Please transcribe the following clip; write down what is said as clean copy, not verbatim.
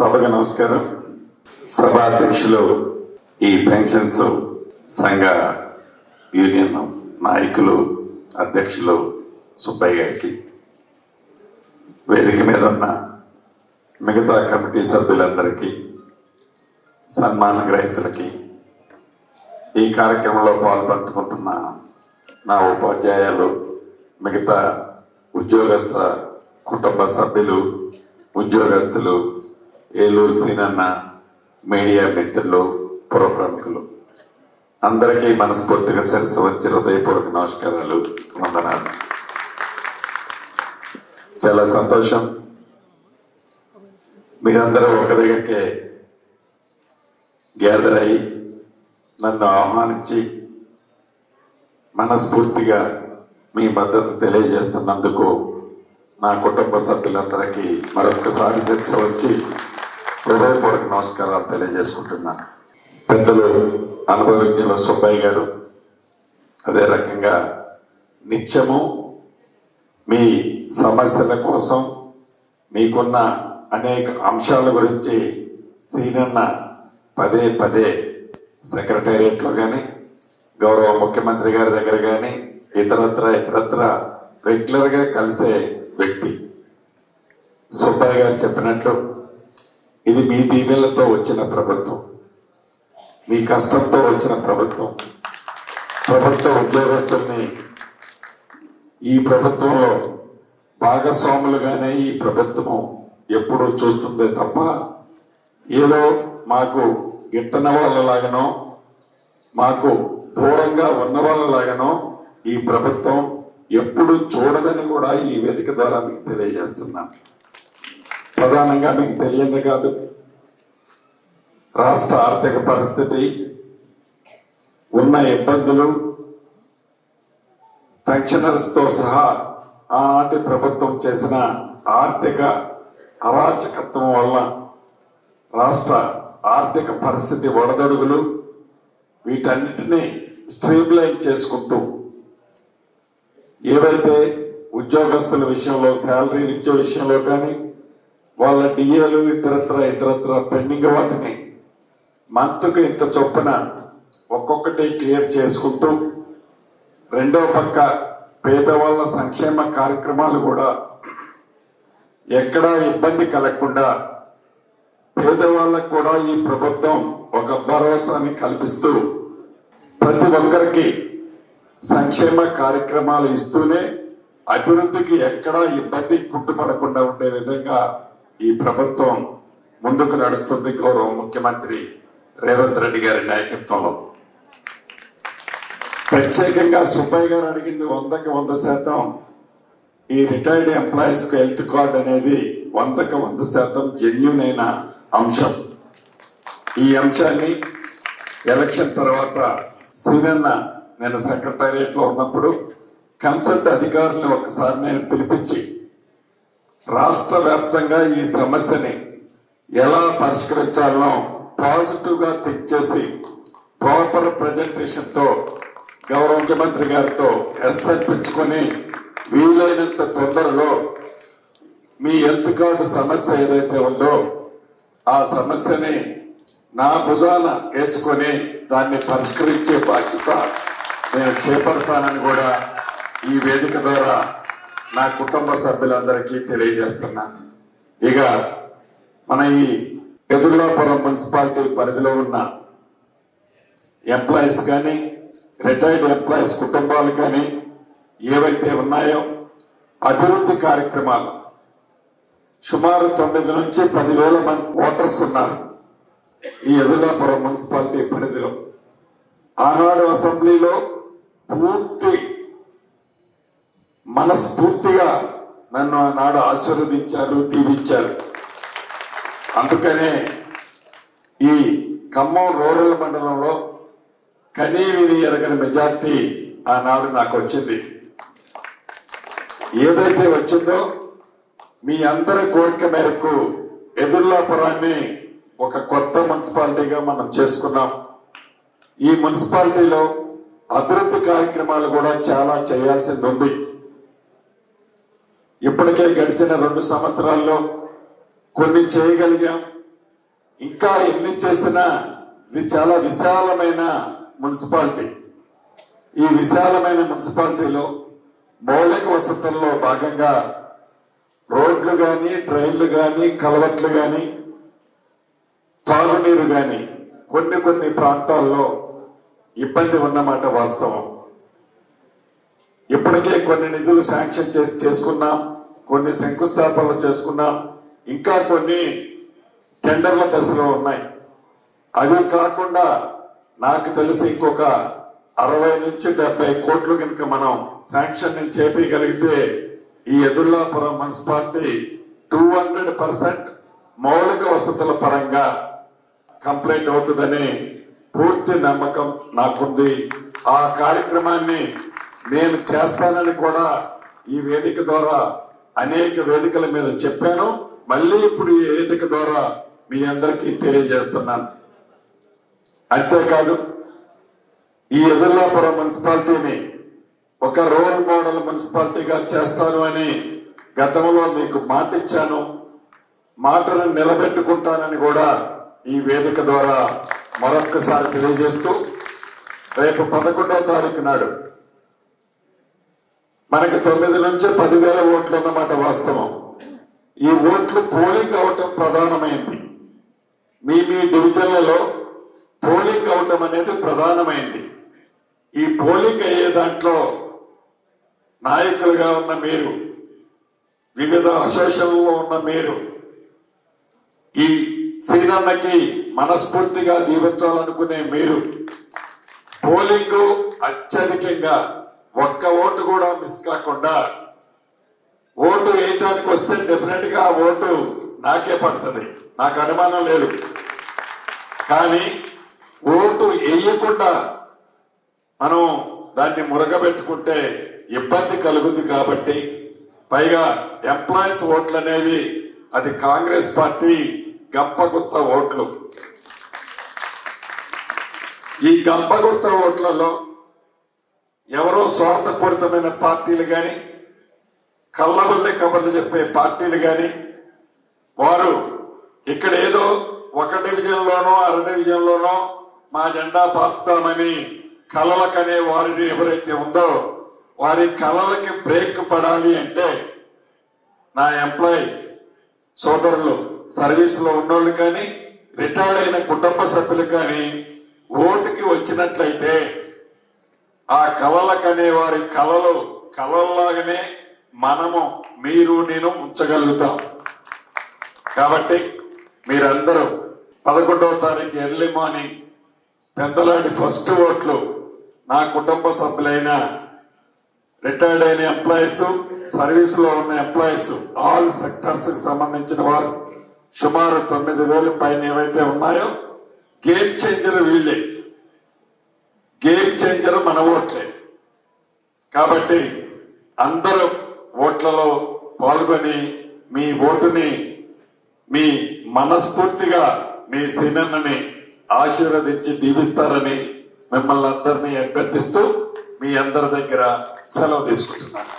సభకు నమస్కారం. సభ అధ్యక్షులు, ఈ పెన్షన్స్ సంఘ యూనియన్ నాయకులు, అధ్యక్షులు సుబ్బయ్య గారికి, వేదిక మీద ఉన్న మిగతా కమిటీ సభ్యులందరికీ, సన్మాన గ్రహీతలకి, ఈ కార్యక్రమంలో పాల్పంచుకుంటున్న నా ఉపాధ్యాయులు, మిగతా ఉద్యోగస్థ కుటుంబ సభ్యులు, ఉద్యోగస్తులు, ఏలూరు సీనన్న, మీడియా మిత్రులు, పుర ప్రముఖులు అందరికీ మనస్ఫూర్తిగా శిరస్సు వచ్చి హృదయపూర్వక నమస్కారాలు, వందనాలు. చాలా సంతోషం, మీరందరూ ఒక దగ్గరికే గ్యాదర్ అయ్యి నన్ను ఆహ్వానించి మనస్ఫూర్తిగా మీ మద్దతు తెలియజేస్తున్నందుకు నా కుటుంబ సభ్యులందరికీ మరొకసారి శిరస్సు వచ్చి హృదయపూర్వక నమస్కారాలు తెలియజేసుకుంటున్నాను. పెద్దలు అనుభవజ్ఞుల సుబ్బయ్య గారు అదే రకంగా నిత్యము మీ సమస్యల కోసం, మీకున్న అనేక అంశాల గురించి సీనన్న పదే పదే సెక్రటేరియట్లో కానీ, గౌరవ ముఖ్యమంత్రి గారి దగ్గర కానీ, ఇతరత్ర రెగ్యులర్గా కలిసే వ్యక్తి. సుబ్బయ్య గారు చెప్పినట్లు ఇది మీ దీవెనలతో వచ్చిన ప్రభుత్వం, మీ కష్టంతో వచ్చిన ప్రభుత్వం. ప్రభుత్వ ఉద్యోగస్తుల్ని ఈ ప్రభుత్వంలో భాగస్వాములుగానే ఈ ప్రభుత్వం ఎప్పుడూ చూస్తుందే తప్ప ఏదో మాకు గిట్టన వాళ్ళలాగనో, మాకు దూరంగా ఉన్న వాళ్ళలాగనో ఈ ప్రభుత్వం ఎప్పుడు చూడదని కూడా ఈ వేదిక ద్వారా మీకు తెలియజేస్తున్నాను. ప్రధానంగా మీకు తెలియదు కాదు, రాష్ట్ర ఆర్థిక పరిస్థితి, ఉన్న ఇబ్బందులు, పెన్షనర్స్ తో సహా ఆనాటి ప్రభుత్వం చేసిన ఆర్థిక అరాచకత్వం వల్ల రాష్ట్ర ఆర్థిక పరిస్థితి ఒడదొడుగులు, వీటన్నిటినీ స్ట్రీమ్లైన్ చేసుకుంటూ ఏవైతే ఉద్యోగస్తుల విషయంలో, శాలరీలు ఇచ్చే విషయంలో కానీ, వాళ్ళ డిఏలు ఇతరత్ర పెండింగ్ వాటిని మంత్కు ఇంత చొప్పున ఒక్కొక్కటి క్లియర్ చేసుకుంటూ, రెండో పక్క పేదవాళ్ళ సంక్షేమ కార్యక్రమాలు కూడా ఎక్కడా ఇబ్బంది కలగకుండా పేదవాళ్ళకు కూడా ఈ ప్రభుత్వం ఒక భరోసాని కల్పిస్తూ ప్రతి ఒక్కరికి సంక్షేమ కార్యక్రమాలు ఇస్తూనే అభివృద్ధికి ఎక్కడా ఇబ్బంది కుంటుపడకుండా ఉండే విధంగా ఈ ప్రభుత్వం ముందుకు నడుస్తుంది. గౌరవ ముఖ్యమంత్రి రేవంత్ రెడ్డి గారి నాయకత్వంలో ప్రత్యేకంగా సుబ్బయ్య గారు అడిగింది 100కి 100% ఈ రిటైర్డ్ ఎంప్లాయీస్ కు హెల్త్ కార్డ్ అనేది 100కి 100% జెన్యూన్ అయిన అంశం. ఈ అంశాన్ని ఎలక్షన్ తర్వాత సీనన్న, నేను సెక్రటేరియట్ లో ఉన్నప్పుడు కన్సల్ట్ అధికారులను ఒకసారి నేను పిలిపించి రాష్ట్ర వ్యాప్తంగా ఈ సమస్యని ఎలా పరిష్కరించాలనో పాజిటివ్ గా థింక్ చేసి ప్రాపర్ ప్రజెంటేషన్ తో గౌరవ ముఖ్యమంత్రి గారితో ఎస్ఎన్పించుకొని వీలైనంత తొందరలో మీ హెల్త్ కార్డు సమస్య ఏదైతే ఉందో ఆ సమస్యని నా భుజాన వేసుకొని దాన్ని పరిష్కరించే బాధ్యత నేను చేపడతానని కూడా ఈ వేదిక ద్వారా నా కుటుంబ సభ్యులందరికీ తెలియజేస్తున్నాను. ఇక మన ఈ ఎదుర్లాపురం మున్సిపాలిటీ పరిధిలో ఉన్న ఎంప్లాయీస్ కానీ, రిటైర్డ్ ఎంప్లాయీస్ కుటుంబాలు కానీ ఏవైతే ఉన్నాయో అభివృద్ధి కార్యక్రమాలు, సుమారు 9 నుంచి 10,000 మంది ఓటర్స్ ఉన్నారు ఈ ఎదుర్లాపురం మున్సిపాలిటీ పరిధిలో. ఆనాడు అసెంబ్లీలో పూర్తి మనస్ఫూర్తిగా నన్ను ఆనాడు ఆశీర్వదించారు, దీవించారు. అందుకనే ఈ ఖమ్మం రూరల్ మండలంలో కనీ విని ఎరగని మెజార్టీ ఆనాడు నాకు వచ్చింది. ఏదైతే వచ్చిందో మీ అందరి కోరిక మేరకు ఎదుర్లాపురాన్ని ఒక కొత్త మున్సిపాలిటీగా మనం చేసుకున్నాం. ఈ మున్సిపాలిటీలో అభివృద్ధి కార్యక్రమాలు కూడా చాలా చేయాల్సింది ఉంది. ఇప్పటికే గడిచిన 2 సంవత్సరాల్లో కొన్ని చేయగలిగాం, ఇంకా ఎన్ని చేసినా ఇది చాలా విశాలమైన మున్సిపాలిటీ. ఈ విశాలమైన మున్సిపాలిటీలో మౌలిక వసతుల్లో భాగంగా రోడ్లు కానీ, డ్రైన్లు కానీ, కలవట్లు కానీ, తాగునీరు కానీ కొన్ని ప్రాంతాల్లో ఇబ్బంది ఉన్నమాట వాస్తవం. ఇప్పటికే కొన్ని నిధులు శాంక్షన్ చేసుకున్నాం, కొన్ని శంకుస్థాపనలు చేసుకున్నాం, ఇంకా కొన్ని టెండర్ల దశలో ఉన్నాయి. అవి కాకుండా నాకు తెలిసి ఇంకొక 60 నుంచి 70 కోట్లు కనుక మనం శాంక్షన్ చేపగలిగితే ఈ ఎదుర్లాపురం మున్సిపాలిటీ 200% మౌలిక వసతుల పరంగా కంప్లీట్ అవుతుందని పూర్తి నమ్మకం నాకుంది. ఆ కార్యక్రమాన్ని నేను చేస్తానని కూడా ఈ వేదిక ద్వారా అనేక వేదికల మీద చెప్పాను. మళ్ళీ ఇప్పుడు ఈ వేదిక ద్వారా మీ అందరికీ తెలియజేస్తున్నాను. అంతేకాదు, ఈ ఎదుర్లాపురం మున్సిపాలిటీని ఒక రోల్ మోడల్ మున్సిపాలిటీగా చేస్తాను అని గతంలో మీకు మాటిచ్చాను. మాటను నిలబెట్టుకుంటానని కూడా ఈ వేదిక ద్వారా మరొక్కసారి తెలియజేస్తూ, రేపు 11వ తారీఖు నాడు మనకి 9 నుంచి 10,000 ఓట్లు అన్నమాట వాస్తవం. ఈ ఓట్లు పోలింగ్ అవటం ప్రధానమైంది. మీ డివిజన్లలో పోలింగ్ అవటం అనేది ప్రధానమైంది. ఈ పోలింగ్ అయ్యే దాంట్లో నాయకులుగా ఉన్న మీరు, వివిధ అసోసియేషన్లలో ఉన్న మీరు, ఈ సీనన్నకి మనస్ఫూర్తిగా దీవించాలనుకునే మీరు పోలింగ్ అత్యధికంగా ఒక్క ఓటు కూడా మిస్ కాకుండా ఓటు వేయటానికి వస్తే డెఫినెట్ గా ఓటు నాకే పడుతుంది, నాకు అనుమానం లేదు. కానీ ఓటు వేయకుండా మనం దాన్ని మురగబెట్టుకుంటే ఇబ్బంది కలుగుతుంది. కాబట్టి పైగా ఎంప్లాయీస్ ఓట్లు అనేవి అది కాంగ్రెస్ పార్టీ గంపగుత్త ఓట్లు. ఈ గంపగుత్త ఓట్లలో ఎవరో స్వార్థపూరితమైన పార్టీలు కానీ, కళ్ళబుల్లి కబర్లు చెప్పే పార్టీలు కానీ, వారు ఇక్కడ ఏదో ఒక డివిజన్లోనో 2 డివిజన్లోనో మా జెండా పాతుతామని కలలకనే వారిని ఎవరైతే ఉందో వారి కలలకి బ్రేక్ పడాలి అంటే నా ఎంప్లాయీ సోదరులు, సర్వీస్ లో ఉన్నోళ్ళు కానీ, రిటైర్డ్ అయిన కుటుంబ సభ్యులు కానీ ఓటుకి వచ్చినట్లయితే ఆ కలలకనే వారి కలల్లాగానే మనము, మీరు, నేను ఉంచగలుగుతాం. కాబట్టి మీరందరూ 11వ తారీఖు ఎర్లీ మార్నింగ్ పెద్దలాంటి ఫస్ట్ ఓట్లు నా కుటుంబ సభ్యులైన రిటైర్డ్ అయిన ఎంప్లాయీస్, సర్వీస్ లో ఉన్న ఎంప్లాయీస్, ఆల్ సెక్టర్స్ కి సంబంధించిన వారు సుమారు 9,000 పైన ఏవైతే ఉన్నాయో గేమ్ చేంజర్ వీళ్ళే. గేమ్ చేంజర్ మన ఓట్లే. కాబట్టి అందరూ ఓట్లలో పాల్గొని మీ ఓటుని, మీ మనస్ఫూర్తిగా మీ సీనన్నని ఆశీర్వదించి దీవిస్తారని మిమ్మల్ని అందరినీ అభ్యర్థిస్తూ మీ అందరి దగ్గర సెలవు తీసుకుంటున్నాను.